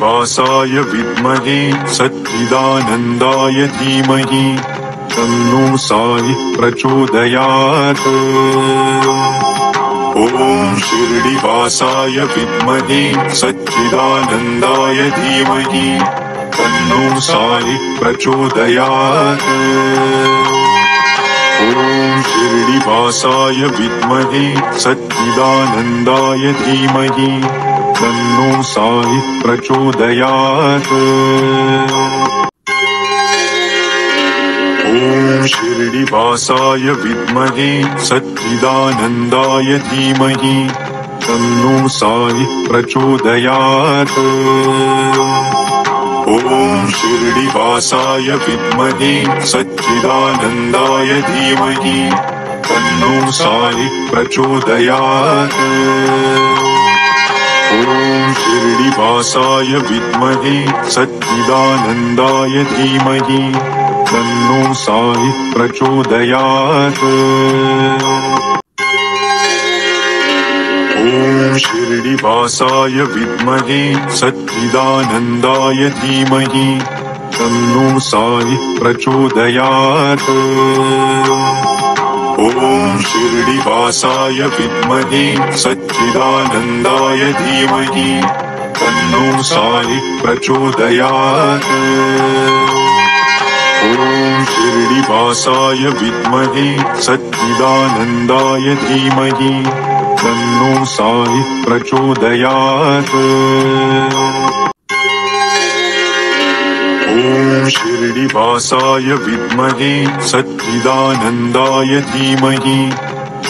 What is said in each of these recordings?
श्रीनिवासाय विद्महे सच्चिदानन्दाय धीमहि तन्नो साई प्रचोदयात्। ॐ श्रीनिवासाय विद्महे सच्चिदानन्दाय धीमहि तन्नो साई प्रचोदयात्। ॐ श्रीनिवासाय विद्महे सच्चिदानन्दाय धीमहि तन्नो साई प्रचोदयात्। ॐ श्रीनिवासाय विद्महे सच्चिदानन्दाय धीमहि तन्नो साई प्रचोदयात्। ॐ श्रीनिवासाय विद्महे सच्चिदानन्दाय धीमहि तन्नो साई प्रचोदयात्। ॐ श्रीनिवासाय विद्महे सच्चिदानन्दाय धीमहि तन्नो साई प्रचोदयात्। ॐ श्रीनिवासाय विद्महे सच्चिदानन्दाय धीमहि तन्नो साई प्रचोदयात्। ॐ श्रीनिवासाय विद्महे सच्चिदानन्दाय धीमहि तन्नो साई प्रचोदयात्। ॐ श्रीनिवासाय विद्महे सच्चिदानन्दाय धीमहि तन्नो साई प्रचोदयात्। ॐ श्रीनिवासाय विद्महे सच्चिदानन्दाय धीमहि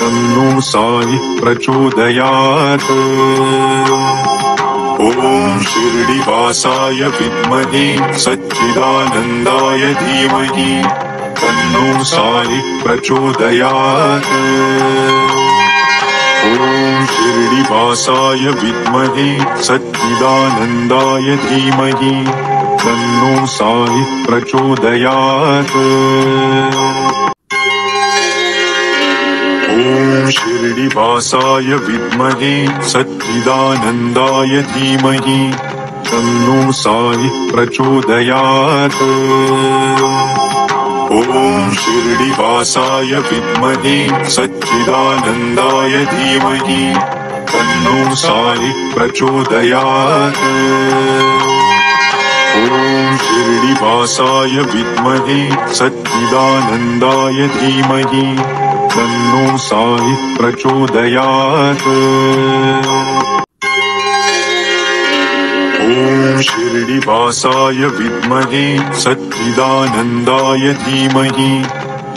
तन्नो साई प्रचोदयात्। ॐ श्रीनिवासाय विद्महे सच्चिदानन्दाय धीमहि तन्नो साई प्रचोदयात्। ॐ श्रीनिवासाय विद्महे सच्चिदानन्दाय धीमहि तन्नो साई प्रचोदयात्। ॐ श्रीनिवासाय विद्महे सच्चिदानन्दाय धीमहि तन्नो साई प्रचोदयात्। ॐ श्रीनिवासाय विद्महे सच्चिदानन्दाय धीमहि तन्नो साई प्रचोदयात्। ॐ श्रीनिवासाय विद्महे सच्चिदानन्दाय धीमहि तन्नो साई प्रचोदयात्। ॐ श्रीनिवासाय विद्महे सच्चिदानन्दाय धीमहि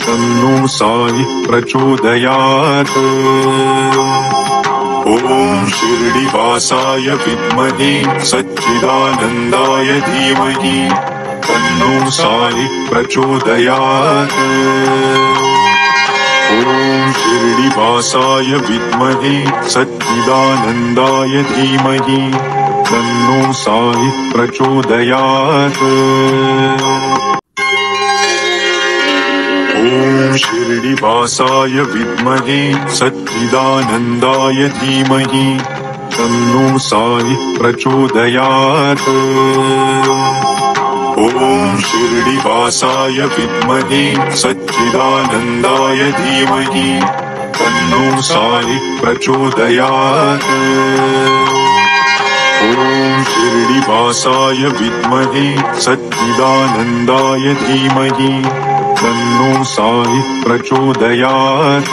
तन्नो साई प्रचोदयात्। ॐ श्रीनिवासाय विद्महे सच्चिदानन्दाय धीमहि तन्नो साई प्रचोदयात्। ॐ श्रीनिवासाय विद्महे सच्चिदानन्दाय धीमहि तन्नो साई प्रचोदयात्। ॐ श्रीनिवासाय विद्महे सच्चिदानन्दाय धीमहि तन्नो साई प्रचोदयात्। ॐ श्रीनिवासाय विद्महे सच्चिदानन्दाय धीमहि तन्नो साई प्रचोदयात्। ॐ श्रीनिवासाय विद्महे सच्चिदानन्दाय धीमहि तन्नो साई प्रचोदयात्।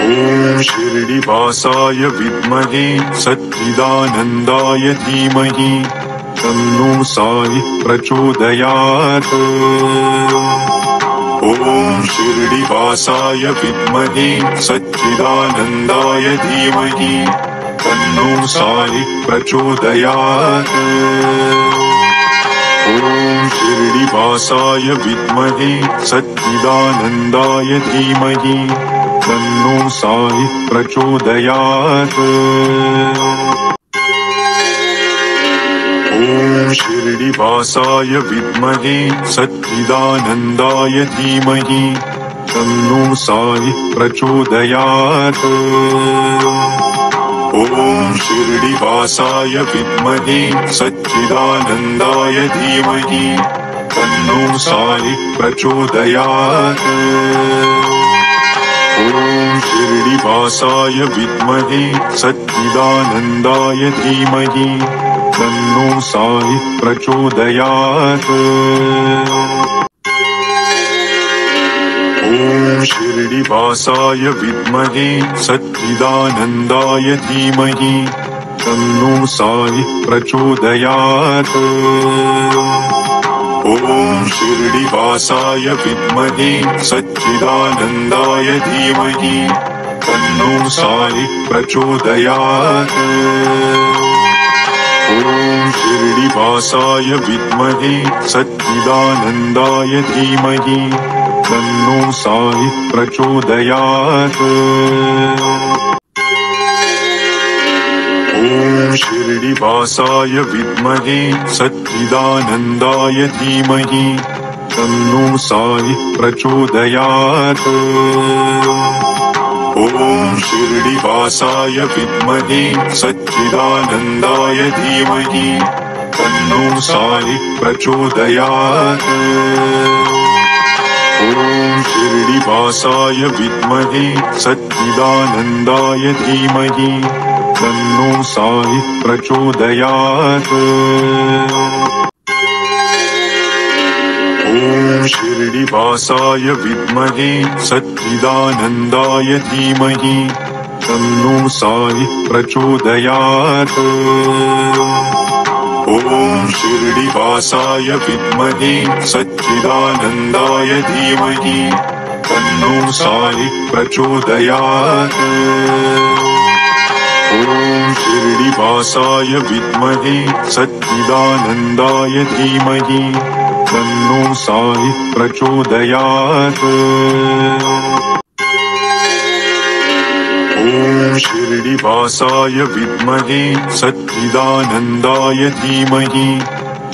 ॐ श्रीनिवासाय विद्महे सच्चिदानन्दाय धीमहि तन्नो साई प्रचोदयात्। ॐ श्रीनिवासाय विद्महे सच्चिदानन्दाय धीमहि तन्नो साई प्रचोदयात्। ॐ श्रीनिवासाय विद्महे सच्चिदानन्दाय धीमहि तन्नो साई प्रचोदयात्। ॐ श्रीनिवासाय विद्महे सच्चिदानन्दाय धीमहि तन्नो साई प्रचोदयात्। ॐ ॐ शिरडिवासाय विद्महे सच्चिदानन्दाय धीमहि तन्नो साई प्रचोदयात्। ॐ शिरडिवासाय विद्महे सच्चिदानन्दाय धीमहि तन्नो साई प्रचोदयात्। ॐ शिरडिवासाय विद्महे सच्चिदानन्दाय धीमहि तन्नो साई प्रचोदयात्। ॐ शिरडिवासाय विद्महे सच्चिदानन्दाय धीमहि तन्नो साई प्रचोदयात्। ॐ शिरडिवासाय विद्महे सच्चिदानन्दाय धीमहि तन्नो साई प्रचोदयात्। ॐ शिरडिवासाय विद्महे सच्चिदानन्दाय धीमहि तन्नो साई प्रचोदयात्। ॐ शिरडिवासाय विद्महे सच्चिदानन्दाय धीमहि तन्नो साई प्रचोदयात्। ॐ शिरडिवासाय विद्महे सच्चिदानन्दाय धीमहि तन्नो साई प्रचोदयात्। ॐ शिरडिवासाय विद्महे सच्चिदानन्दाय धीमहि तन्नो साई प्रचोदयात्। ॐ शिरडिवासाय विद्महे सच्चिदानन्दाय धीमहि तन्नो साई प्रचोदयात्। ॐ शिरडिवासाय विद्महे सच्चिदानन्दाय धीमहि तन्नो साई प्रचोदयात्। ॐ शिरडिवासाय विद्महे सच्चिदानन्दाय धीमहि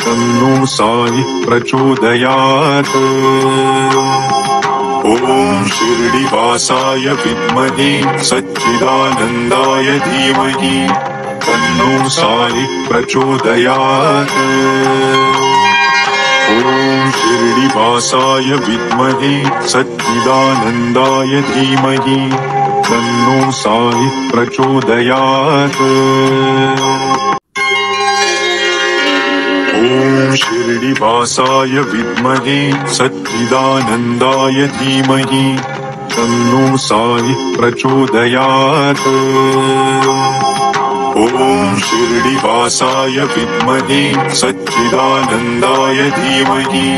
तन्नो साई प्रचोदयात्। ॐ शिरडिवासाय विद्महे सच्चिदानन्दाय धीमहि तन्नो साई प्रचोदयात्। ॐ शिरडिवासाय विद्महे सच्चिदानन्दाय धीमहि तन्नो साई प्रचोदयात्। ॐ शिरडिवासाय विद्महे सच्चिदानन्दाय धीमहि तन्नो साई प्रचोदयात्। ॐ शिरडिवासाय विद्महे सच्चिदानन्दाय धीमहि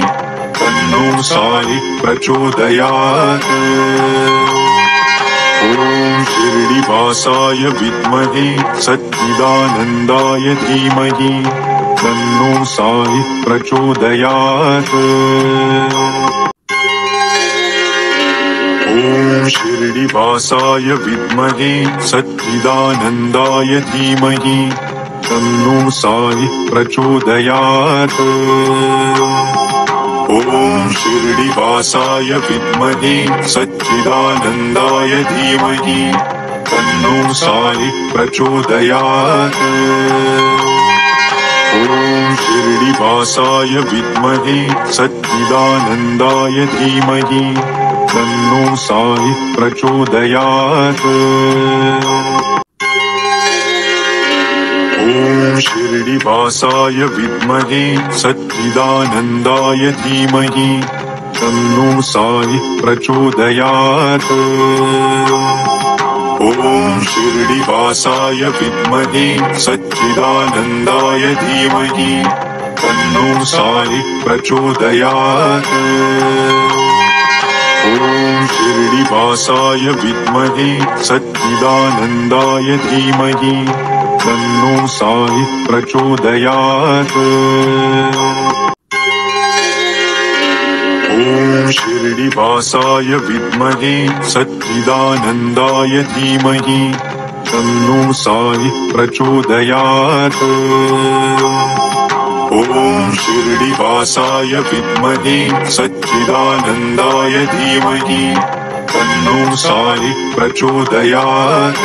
तन्नो साई प्रचोदयात्। ॐ शिरडिवासाय विद्महे सच्चिदानन्दाय धीमहि तन्नो साई प्रचोदयात्। ॐ शिरडिवासाय विद्महे सच्चिदानन्दाय धीमहि तन्नो साई प्रचोदयात्। ॐ शिरडिवासाय विद्महे सच्चिदानन्दाय धीमहि तन्नो साई प्रचोदयात्। ॐ शिरडिवासाय विद्महे सच्चिदानन्दाय धीमहि तन्नो साई प्रचोदयात्। ॐ शिरडिवासाय विद्महे सच्चिदानन्दाय धीमहि तन्नो साई प्रचोदयात्। ॐ शिरडिवासाय विद्महे सच्चिदानन्दाय धीमहि तन्नो साई प्रचोदयात्। ॐ शिरडिवासाय विद्महे सच्चिदानन्दाय धीमहि तन्नो साई प्रचोदयात्। ॐ शिरडिवासाय विद्महे सच्चिदानन्दाय धीमहि तन्नो साई प्रचोदयात्। ॐ शिरडिवासाय विद्महे सच्चिदानन्दाय धीमहि तन्नो साई प्रचोदयात्।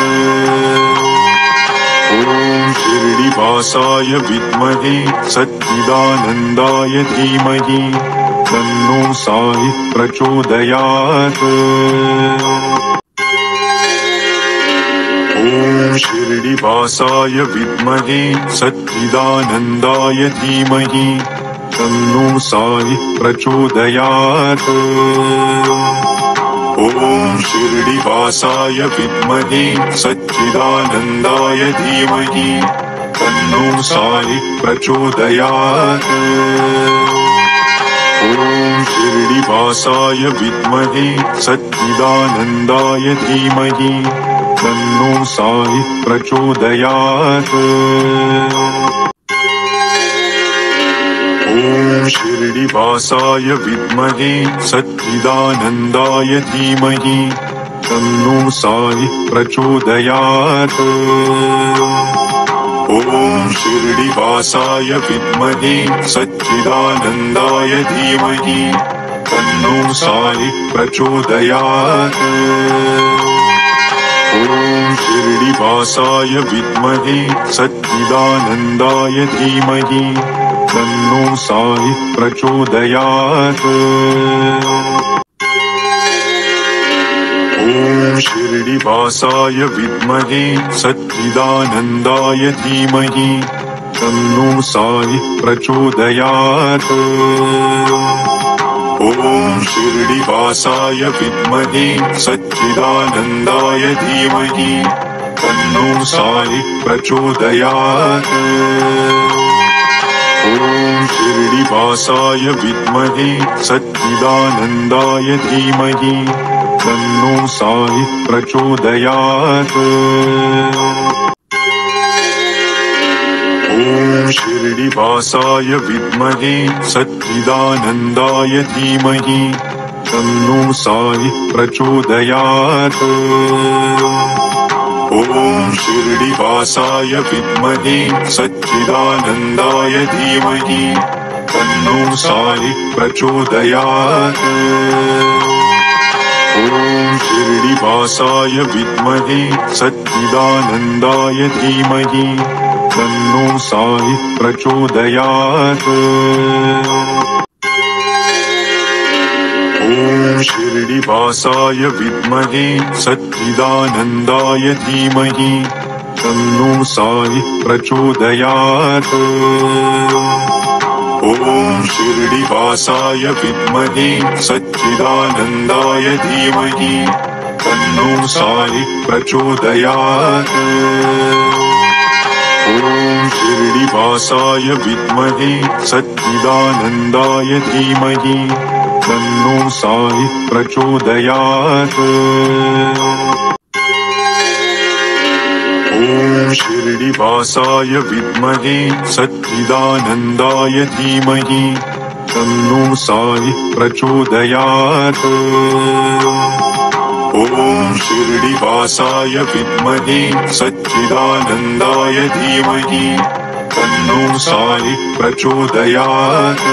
ॐ शिरडिवासाय विद्महे सच्चिदानन्दाय धीमहि तन्नो साई प्रचोदयात्। ॐ शिरडिवासाय विद्महे सच्चिदानन्दाय धीमहि तन्नो साई प्रचोदयात्। ॐ शिरडिवासाय विद्महे सच्चिदानन्दाय धीमहि तन्नो साई प्रचोदयात्। ॐ शिरडिवासाय विद्महे सच्चिदानन्दाय धीमहि तन्नो साई प्रचोदयात्। ॐ शिरडिवासाय विद्महे सच्चिदानन्दाय धीमहि तन्नो साई प्रचोदयात्। ॐ शिरडिवासाय विद्महे सच्चिदानन्दाय धीमहि तन्नो साई प्रचोदयात्। ॐ शिरडिवासाय विद्महे सच्चिदानन्दाय धीमहि तन्नो साई प्रचोदयात्। ॐ शिरडिवासाय विद्महे सच्चिदानन्दाय धीमहि तन्नो साई प्रचोदयात्। ॐ शिरडिवासाय विद्महे सच्चिदानन्दाय धीमहि तन्नो साई प्रचोदयात्। ॐ शिरडिवासाय विद्महे सच्चिदानन्दाय धीमहि तन्नो साई प्रचोदयात्। ॐ शिरडिवासाय विद्महे सच्चिदानन्दाय धीमहि तन्नो साई प्रचोदयात्। ॐ शिरडिवासाय विद्महे सच्चिदानन्दाय धीमहि तन्नो साई प्रचोदयात्। ॐ शिरडिवासाय विद्महे सच्चिदानन्दाय धीमहि तन्नो साई प्रचोदयात्। ॐ शिरडिवासाय विद्महे सच्चिदानन्दाय धीमहि तन्नो साई प्रचोदयात्। ॐ शिरडिवासाय विद्महे सच्चिदानन्दाय धीमहि तन्नो साई प्रचोदयात्। ॐ शिरडिवासाय विद्महे सच्चिदानन्दाय धीमहि तन्नो साई प्रचोदयात्। ॐ शिरडिवासाय विद्महे सच्चिदानन्दाय धीमहि तन्नो साई प्रचोदयात्। ॐ शिरडिवासाय विद्महे सच्चिदानन्दाय धीमहि तन्नो साई प्रचोदयात्।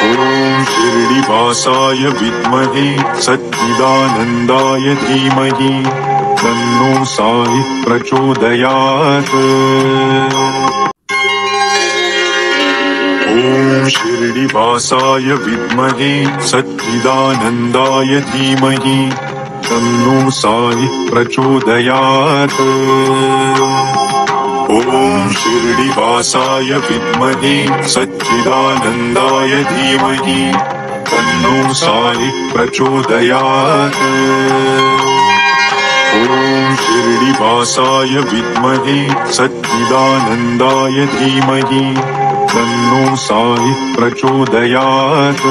ॐ शिरडिवासाय विद्महे सच्चिदानन्दाय धीमहि तन्नो साई प्रचोदयात्। ॐ शिरडिवासाय विद्महे सच्चिदानन्दाय धीमहि तन्नो साई प्रचोदयात्। ॐ शिरडिवासाय विद्महे सच्चिदानन्दाय धीमहि तन्नो साई प्रचोदयात्। ॐ शिरडिवासाय विद्महे सच्चिदानन्दाय धीमहि तन्नो साई प्रचोदयात्।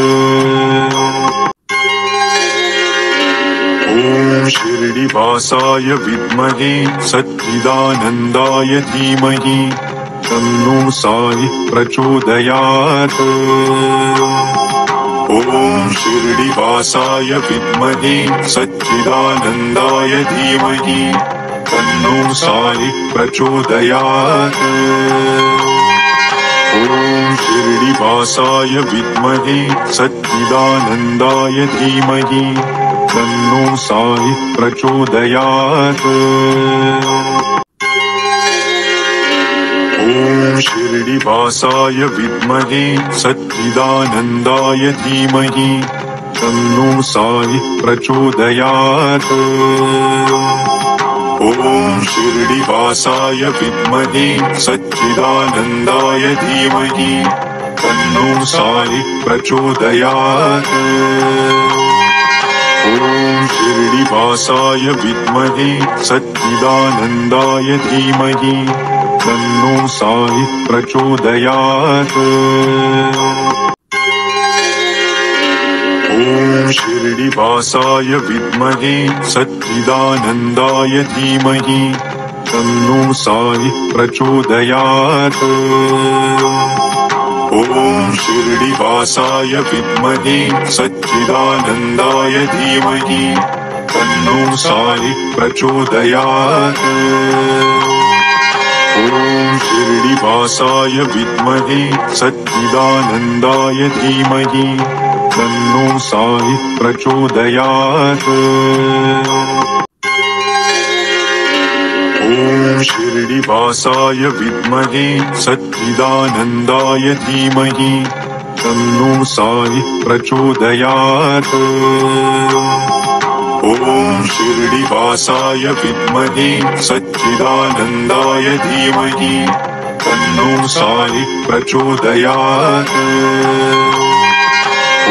ॐ शिरडिवासाय विद्महे सच्चिदानन्दाय धीमहि तन्नो साई प्रचोदयात्। ॐ शिरडिवासाय विद्महे सच्चिदानन्दाय धीमहि तन्नो साई प्रचोदयात्। ॐ शिरडिवासाय विद्महे सच्चिदानन्दाय धीमहि तन्नो साई प्रचोदयात्। शिरडिवासाय विद्महे सच्चिदानन्दाय धीमहि तन्नो साई प्रचोदयात्। ॐ शिरडिवासाय विद्महे सच्चिदानन्दाय धीमहि तन्नो साई प्रचोदयात्। ॐ शिरडिवासाय विद्महे सच्चिदानन्दाय धीमहि तन्नो साई प्रचोदयात्। ॐ शिरडिवासाय विद्महे सच्चिदानन्दाय धीमहि तन्नो साई प्रचोदयात्। ॐ शिरडिवासाय विद्महे सच्चिदानन्दाय धीमहि तन्नो साई प्रचोदयात्। ॐ शिरडिवासाय विद्महे सच्चिदानन्दाय धीमहि तन्नो साई प्रचोदयात्। ॐ शिरडिवासाय विद्महे सच्चिदानन्दाय धीमहि तन्नो साई प्रचोदयात्। ॐ शिरडिवासाय विद्महे सच्चिदानन्दाय धीमहि तन्नो साई प्रचोदयात्। ॐ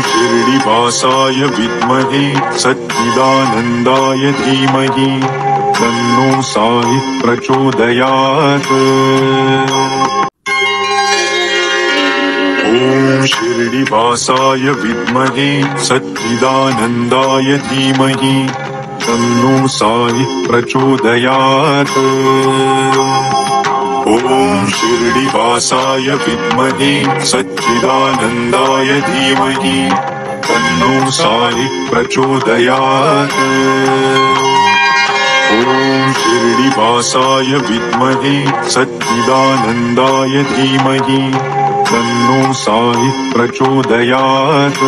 शिरडिवासाय विद्महे सच्चिदानन्दाय धीमहि तन्नो साई प्रचोदयात्। ॐ शिरडिवासाय विद्महे सच्चिदानन्दाय धीमहि तन्नो साई प्रचोदयात्। ॐ शिरडिवासाय विद्महे सच्चिदानन्दाय धीमहि तन्नो साई प्रचोदयात्। ॐ शिरडिवासाय विद्महे सच्चिदानन्दाय धीमहि तन्नो साई प्रचोदयात्।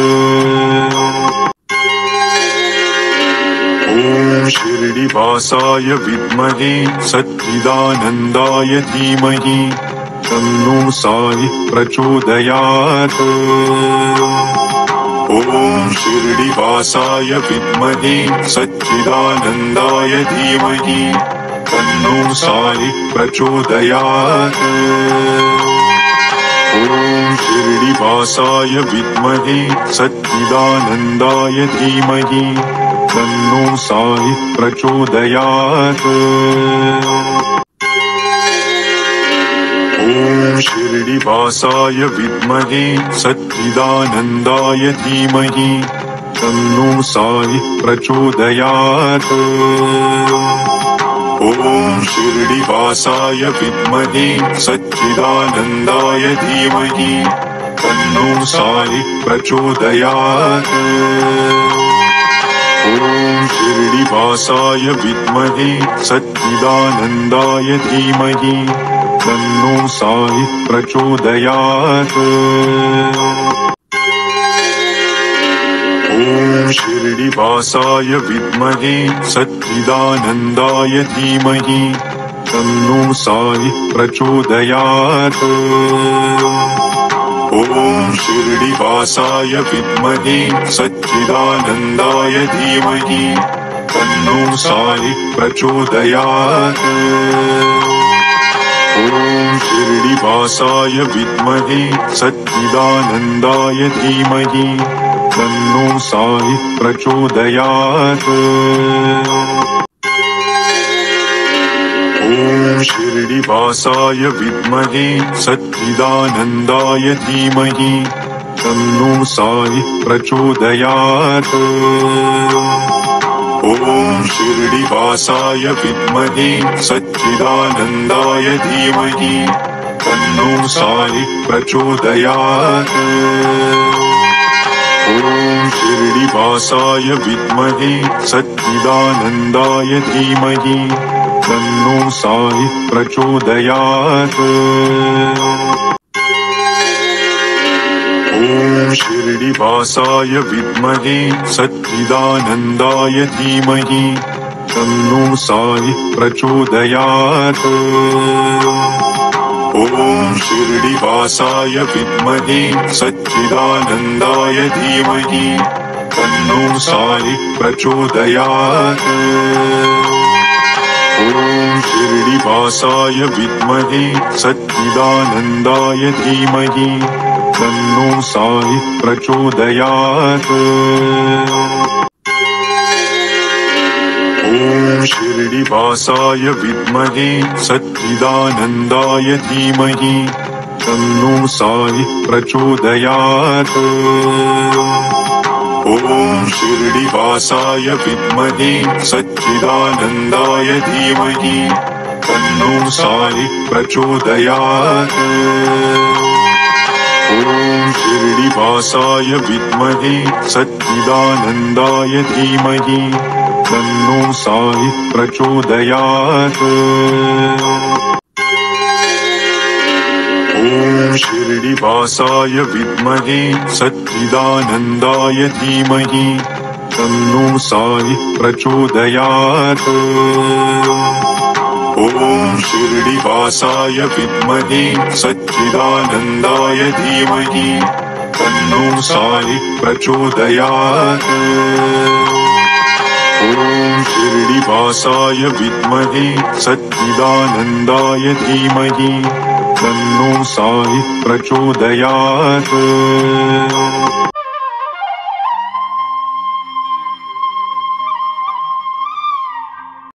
ॐ शिरडिवासाय विद्महे सच्चिदानन्दाय धीमहि तन्नो साई प्रचोदयात्। ॐ शिरडिवासाय विद्महे सच्चिदानन्दाय धीमहि तन्नो साई प्रचोदयात्। ॐ शिरडिवासाय विद्महे सच्चिदानन्दाय धीमहि तन्नो साई प्रचोदयात्। ॐ शिरडिवासाय विद्महे सच्चिदानन्दाय धीमहि तन्नो साई प्रचोदयात्। ॐ शिरडिवासाय विद्महे सच्चिदानन्दाय धीमहि तन्नो साई प्रचोदयात्। ॐ शिरडिवासाय विद्महे सच्चिदानन्दाय धीमहि तन्नो साई प्रचोदयात्। ॐ शिरडिवासाय विद्महे सच्चिदानन्दाय धीमहि तन्नो साई प्रचोदयात्। ॐ शिरडिवासाय विद्महे सच्चिदानन्दाय धीमहि तन्नो साई प्रचोदयात्। ॐ शिरडिवासाय विद्महे सच्चिदानन्दाय धीमहि तन्नो साई प्रचोदयात्। ॐ शिरडिवासाय विद्महे सच्चिदानन्दाय धीमहि तन्नो साई प्रचोदयात्। ॐ शिरडिवासाय विद्महे सच्चिदानन्दाय धीमहि तन्नो साई प्रचोदयात्। ॐ शिरडिवासाय विद्महे सच्चिदानन्दाय धीमहि तन्नो साई प्रचोदयात्। ॐ शिरडिवासाय विद्महे सच्चिदानन्दाय धीमहि तन्नो साई प्रचोदयात्। ॐ ॐ शिरडिवासाय विद्महे सच्चिदानन्दाय धीमहि तन्नो साई प्रचोदयात्। ॐ शिरडिवासाय विद्महे सच्चिदानन्दाय धीमहि तन्नो साई प्रचोदयात्। ॐ शिरडिवासाय विद्महे सच्चिदानन्दाय धीमहि तन्नो साई प्रचोदयात्। ॐ शिरडिवासाय विद्महे सच्चिदानन्दाय धीमहि तन्नो साई प्रचोदयात्। ॐ शिरडिवासाय विद्महे सच्चिदानन्दाय धीमहि तन्नो साई प्रचोदयात्। ॐ शिरडिवासाय विद्महे सच्चिदानन्दाय धीमहि तन्नो साई प्रचोदयात्। ॐ शिरडिवासाय विद्महे सच्चिदानन्दाय धीमहि तन्नो साई प्रचोदयात्। ॐ शिरडिवासाय विद्महे सच्चिदानन्दाय धीमहि तन्नो साई प्रचोदयात्।